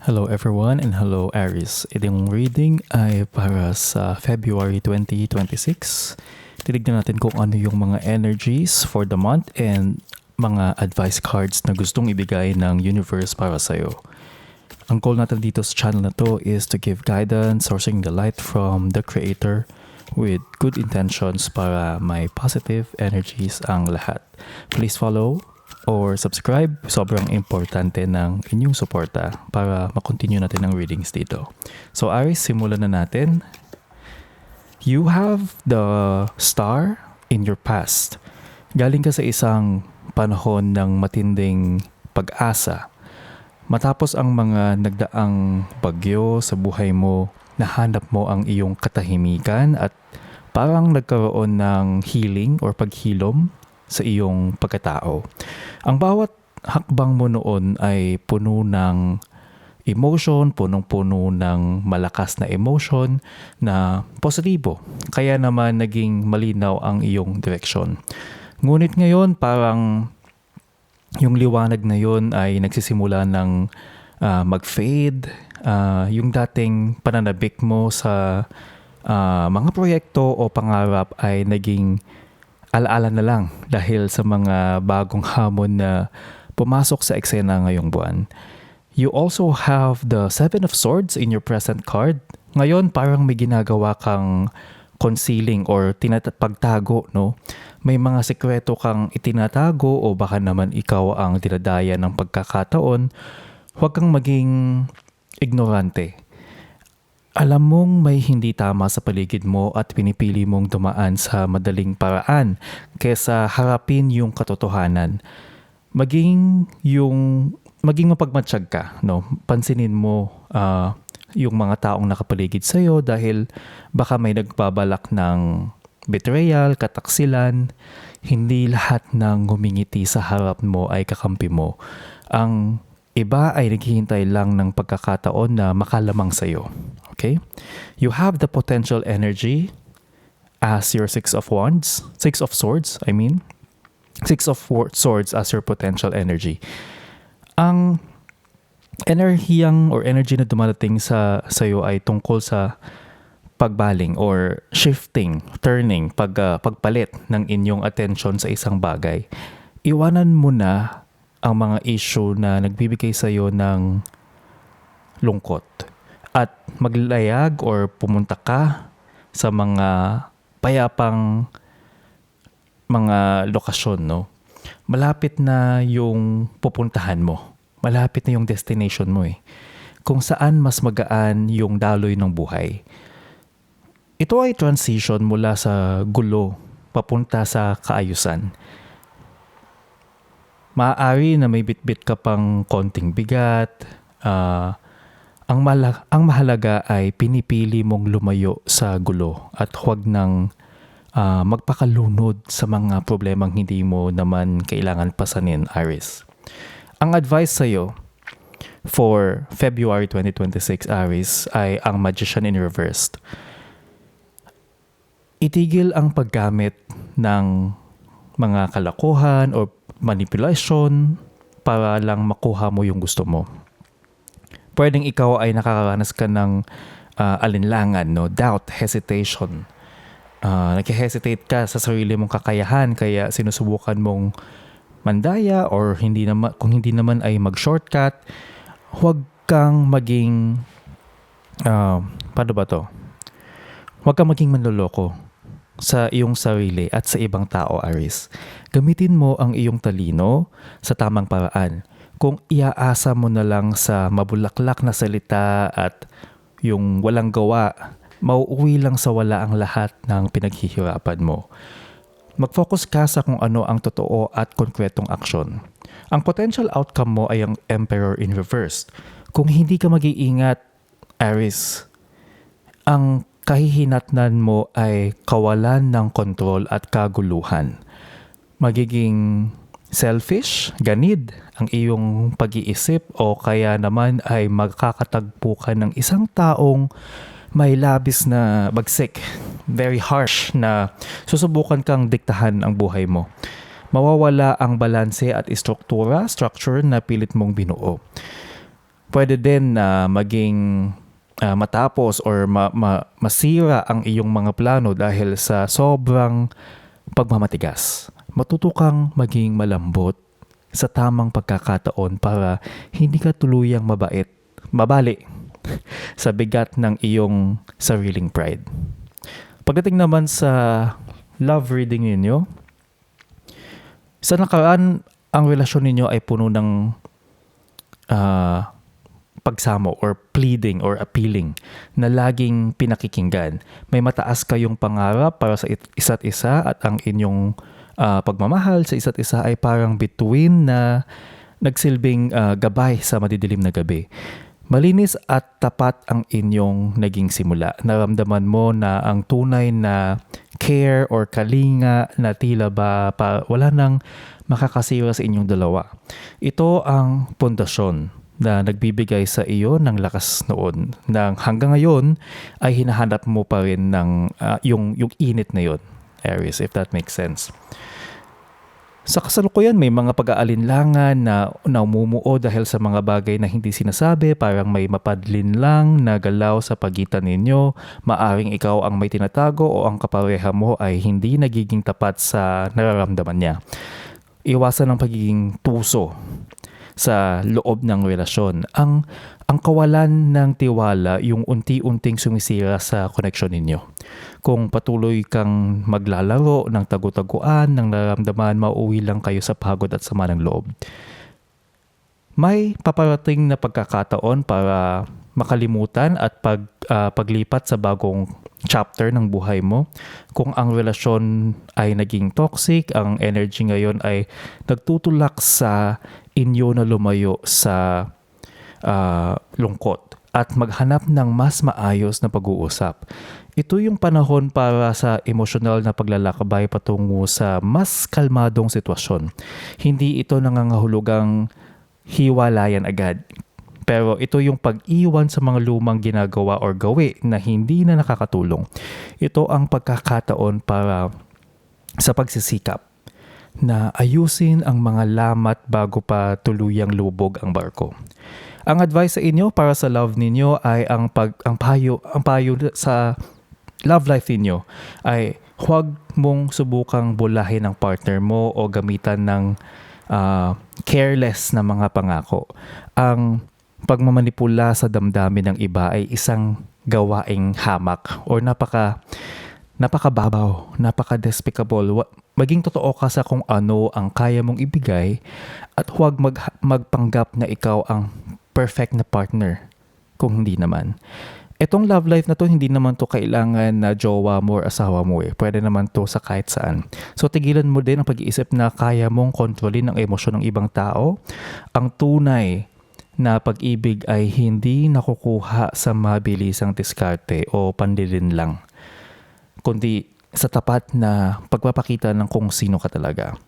Hello everyone and hello Aries. Itong reading ay para sa February 2026. Titignan natin kung ano yung mga energies for the month and mga advice cards na gustong ibigay ng universe para sa'yo. Ang goal natin dito sa channel na to is to give guidance, sourcing the light from the creator with good intentions para may positive energies ang lahat. Please follow or subscribe. Sobrang importante ng inyong suporta para makontinue natin ang readings dito. So Aries, simulan na natin. You have the star in your past. Galing ka sa isang panahon ng matinding pag-asa. Matapos ang mga nagdaang bagyo sa buhay mo, nahanap mo ang iyong katahimikan at parang nagkaroon ng healing or paghilom sa iyong pagkatao. Ang bawat hakbang mo noon ay puno ng emotion, punong-puno ng malakas na emotion na positibo. Kaya naman naging malinaw ang iyong direksyon. Ngunit ngayon parang yung liwanag na yun ay nagsisimula ng mag-fade. Yung dating pananabik mo sa mga proyekto o pangarap ay naging alaala na lang dahil sa mga bagong hamon na pumasok sa eksena ngayong buwan. You also have the Seven of Swords in your present card. Ngayon parang may ginagawa kang concealing or pagtago, no? May mga sekreto kang itinatago o baka naman ikaw ang dinadaya ng pagkakataon. Huwag kang maging ignorante. Alam mong may hindi tama sa paligid mo at pinipili mong dumaan sa madaling paraan kaysa harapin yung katotohanan. Maging mapagmatsyag ka, no? Pansinin mo yung mga taong nakapaligid sa'yo dahil baka may nagbabalak ng betrayal, kataksilan. Hindi lahat ng ngumingiti sa harap mo ay kakampi mo. Ang iba ay naghihintay lang ng pagkakataon na makalamang sa'yo. Okay? You have the potential energy as your Six of Swords as your potential energy. Ang energy na dumarating sa iyo ay tungkol sa pagbaling or shifting, turning, pagpalit ng inyong attention sa isang bagay. Iwanan mo na ang mga issue na nagbibigay sa iyo ng lungkot at maglayag or pumunta ka sa mga payapang mga lokasyon, no? Malapit na yung pupuntahan mo. Malapit na yung destination mo eh. Kung saan mas magaan yung daloy ng buhay. Ito ay transition mula sa gulo papunta sa kaayusan. Maaari na may bitbit ka pang konting bigat. Ang mahalaga ay pinipili mong lumayo sa gulo at huwag nang magpakalunod sa mga problemang hindi mo naman kailangan pasanin, Aries. Ang advice sa'yo for February 2026, Aries, ay ang Magician in Reversed. Itigil ang paggamit ng mga kalokohan o manipulation para lang makuha mo yung gusto mo. Pwedeng ikaw ay nakakaranas ka ng alinlangan, no? Doubt, hesitation. Nag-hesitate ka sa sarili mong kakayahan kaya sinusubukan mong mandaya or kung hindi naman ay mag-shortcut. Huwag kang maging Huwag kang maging manloloko sa iyong sarili at sa ibang tao, Aries. Gamitin mo ang iyong talino sa tamang paraan. Kung iaasa mo na lang sa mabulaklak na salita at yung walang gawa, mauuwi lang sa wala ang lahat ng pinaghihirapan mo. Mag-focus ka sa kung ano ang totoo at konkretong aksyon. Ang potential outcome mo ay ang Emperor in Reverse. Kung hindi ka mag-iingat, Aries, ang kahihinatnan mo ay kawalan ng kontrol at kaguluhan. Magiging selfish, ganid ang iyong pag-iisip o kaya naman ay magkakatagpo ka ng isang taong may labis na bagsik, very harsh na susubukan kang diktahan ang buhay mo. Mawawala ang balanse at structure na pilit mong binuo. Pwede din na maging matapos or masira ang iyong mga plano dahil sa sobrang pagmamatigas. Matuto kang maging malambot sa tamang pagkakataon para hindi ka tuluyang mabali sa bigat ng iyong sariling pride. Pagdating naman sa love reading ninyo, sa nakaraan, ang relasyon ninyo ay puno ng pagsamo or pleading or appealing na laging pinakikinggan. May mataas kayong pangarap para sa isa't isa at ang inyong pagmamahal sa isa't isa ay parang bituin na nagsilbing gabay sa madidilim na gabi. Malinis at tapat ang inyong naging simula. Naramdaman mo na ang tunay na care or kalinga na tila ba wala nang makakasira sa inyong dalawa. Ito ang pundasyon na nagbibigay sa iyo ng lakas noon na hanggang ngayon ay hinahanap mo pa rin ng yung init na yon, Aries, if that makes sense. Sa kasalukuyan, may mga pag-aalinlangan na namumuo dahil sa mga bagay na hindi sinasabi, parang may mapadlin lang na galaw sa pagitan ninyo. Maaring ikaw ang may tinatago o ang kapareha mo ay hindi nagiging tapat sa nararamdaman niya. Iwasan ang pagiging tuso sa loob ng relasyon. Ang kawalan ng tiwala yung unti-unting sumisira sa koneksyon ninyo. Kung patuloy kang maglalaro ng tagu-taguan, ng nararamdaman, mauwi lang kayo sa pagod at sama ng loob. May paparating na pagkakataon para makalimutan at paglipat sa bagong chapter ng buhay mo. Kung ang relasyon ay naging toxic, ang energy ngayon ay nagtutulak sa inyo na lumayo sa lungkot at maghanap ng mas maayos na pag-uusap. Ito yung panahon para sa emosyonal na paglalakbay patungo sa mas kalmadong sitwasyon. Hindi ito nangangahulugang hiwalayan agad. Pero ito yung pag-iwan sa mga lumang ginagawa or gawi na hindi na nakakatulong. Ito ang pagkakataon para sa pagsisikap na ayusin ang mga lamat bago pa tuluyang lubog ang barko. Ang advice sa inyo para sa love ninyo ay ang payo sa love life ninyo ay huwag mong subukang bulahin ang partner mo o gamitan ng careless na mga pangako. Ang pagmamanipula sa damdamin ng iba ay isang gawaing hamak or napakababaw, napaka-despicable. Maging totoo ka sa kung ano ang kaya mong ibigay at huwag magpanggap na ikaw ang perfect na partner kung hindi naman. Etong love life na to, hindi naman to kailangan na jowa mo or asawa mo eh. Pwede naman to sa kahit saan. So tigilan mo din ang pag-iisip na kaya mong kontrolin ang emosyon ng ibang tao. Ang tunay na pag-ibig ay hindi nakukuha sa mabilisang diskarte o pandilin lang, kundi sa tapat na pagpapakita ng kung sino ka talaga.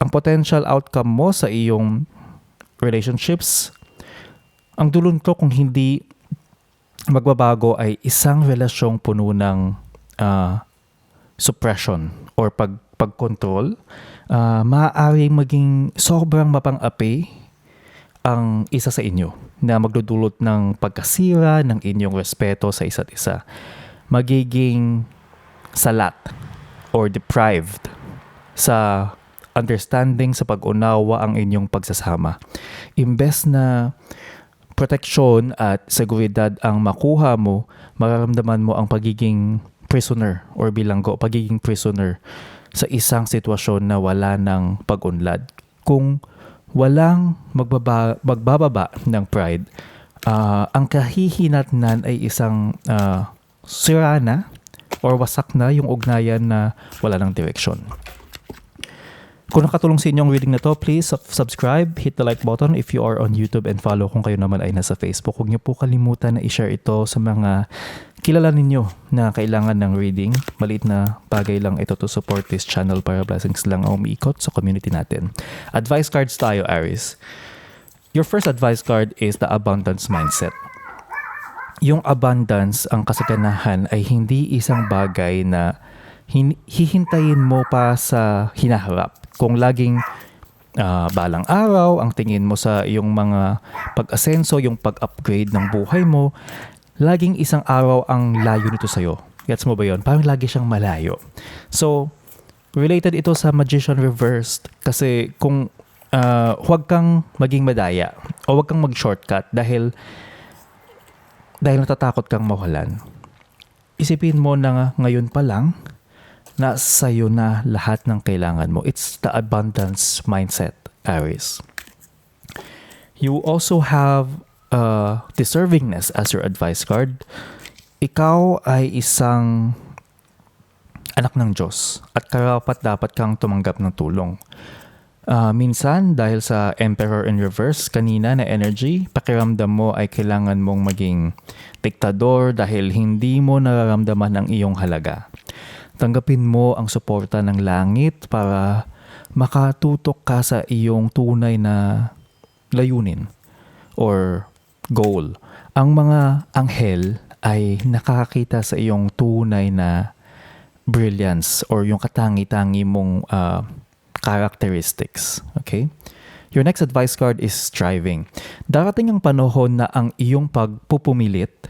Ang potential outcome mo sa iyong relationships, ang dulon ko kung hindi magbabago ay isang relasyong puno ng suppression or pagkontrol. Maaaring maging sobrang mapang-api ang isa sa inyo na magdudulot ng pagkasira ng inyong respeto sa isa't isa. Magiging salat or deprived sa understanding, sa pag-unawa ang inyong pagsasama. Imbes na proteksyon at seguridad ang makuha mo, mararamdaman mo ang pagiging prisoner or bilanggo, pagiging prisoner sa isang sitwasyon na wala ng pag-unlad. Kung walang magbababa ng pride, ang kahihinatnan ay isang sira na or wasak na yung ugnayan na wala ng direksyon. Kung nakatulong sa inyong reading na to, please subscribe, hit the like button if you are on YouTube and follow kung kayo naman ay nasa Facebook. Huwag niyo po kalimutan na i-share ito sa mga kilala ninyo na kailangan ng reading. Maliit na bagay lang ito to support this channel para blessings lang ang umiikot sa community natin. Advice cards tayo, Aries. Your first advice card is the abundance mindset. Yung abundance, ang kasaganahan ay hindi isang bagay na hihintayin mo pa sa hinaharap. Kung laging balang araw, ang tingin mo sa iyong mga pag-asenso, yung pag-upgrade ng buhay mo, laging isang araw ang layo nito sa'yo. Gets mo ba yun? Parang lagi siyang malayo. So, related ito sa Magician Reversed kasi kung huwag kang maging madaya o huwag kang mag-shortcut dahil natatakot kang mawalan. Isipin mo na ngayon pa lang na sa'yo na lahat ng kailangan mo. It's the abundance mindset, Aries. You also have deservingness as your advice card. Ikaw ay isang anak ng Diyos at karapat dapat kang tumanggap ng tulong. Minsan, dahil sa Emperor in Reverse kanina na energy, pakiramdam mo ay kailangan mong maging diktador dahil hindi mo nararamdaman ang iyong halaga. Tanggapin mo ang suporta ng langit para makatutok ka sa iyong tunay na layunin or goal. Ang mga anghel ay nakakakita sa iyong tunay na brilliance or yung katangi-tangi mong characteristics. Okay? Your next advice card is striving. Darating ang panahon na ang iyong pagpupumilit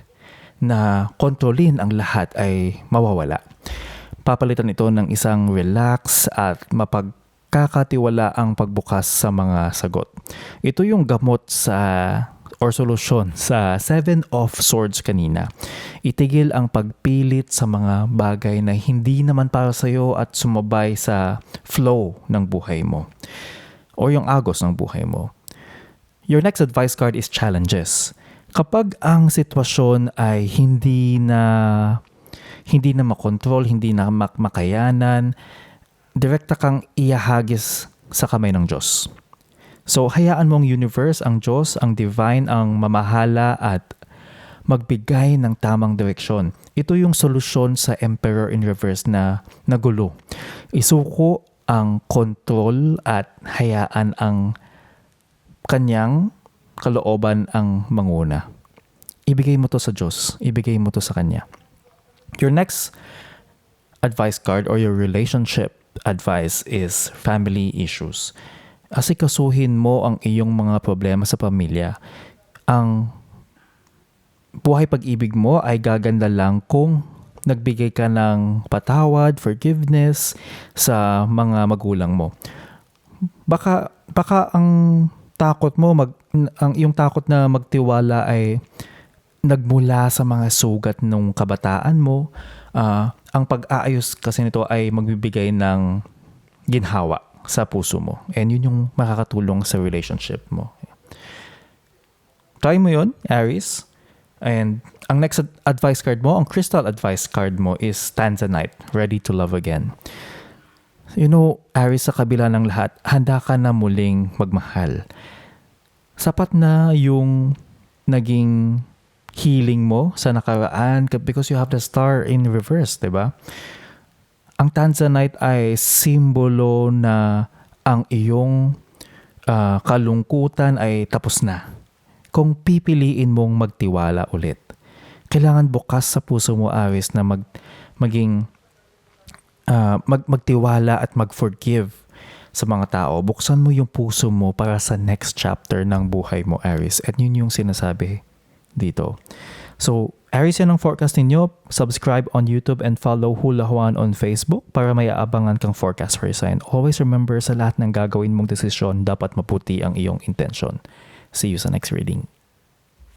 na kontrolin ang lahat ay mawawala. Papalitan ito ng isang relax at mapagkakatiwala ang pagbukas sa mga sagot. Ito yung gamot or solusyon sa Seven of Swords kanina. Itigil ang pagpilit sa mga bagay na hindi naman para sa iyo at sumabay sa flow ng buhay mo o yung agos ng buhay mo. Your next advice card is challenges. Kapag ang sitwasyon ay hindi na makontrol, hindi na makayanan, direkta kang iahagis sa kamay ng Diyos. So, hayaan mong universe, ang Diyos, ang divine, ang mamahala at magbigay ng tamang direksyon. Ito yung solusyon sa Emperor in Reverse na nagulo. Isuko ang kontrol at hayaan ang kanyang kalooban ang manguna. Ibigay mo to sa Diyos. Ibigay mo to sa Kanya. Your next advice card or your relationship advice is family issues. Asikasuhin mo ang iyong mga problema sa pamilya. Ang buhay pag-ibig mo ay gaganda lang kung nagbigay ka ng patawad, forgiveness sa mga magulang mo. Baka ang takot mo, ang iyong takot na magtiwala ay nagmula sa mga sugat ng kabataan mo. Ang pag-aayos kasi nito ay magbibigay ng ginhawa sa puso mo. And yun yung makakatulong sa relationship mo. Try mo yun, Aries. And ang next advice card mo, ang crystal advice card mo is Tanzanite, Ready to Love Again. You know, Aries, sa kabila ng lahat, handa ka na muling magmahal. Sapat na yung naging healing mo sa nakaraan because you have the star in reverse, diba? Ang Tanzanite ay simbolo na ang iyong kalungkutan ay tapos na. Kung pipiliin mong magtiwala ulit, kailangan bukas sa puso mo, Aries, na magtiwala at mag-forgive sa mga tao. Buksan mo yung puso mo para sa next chapter ng buhay mo, Aries. At yun yung sinasabi dito. So, Aries, yan ang forecast ninyo. Subscribe on YouTube and follow Hula Juan on Facebook para may aabangan kang forecast for your sign. Always remember, sa lahat ng gagawin mong desisyon, dapat maputi ang iyong intention. See you sa next reading.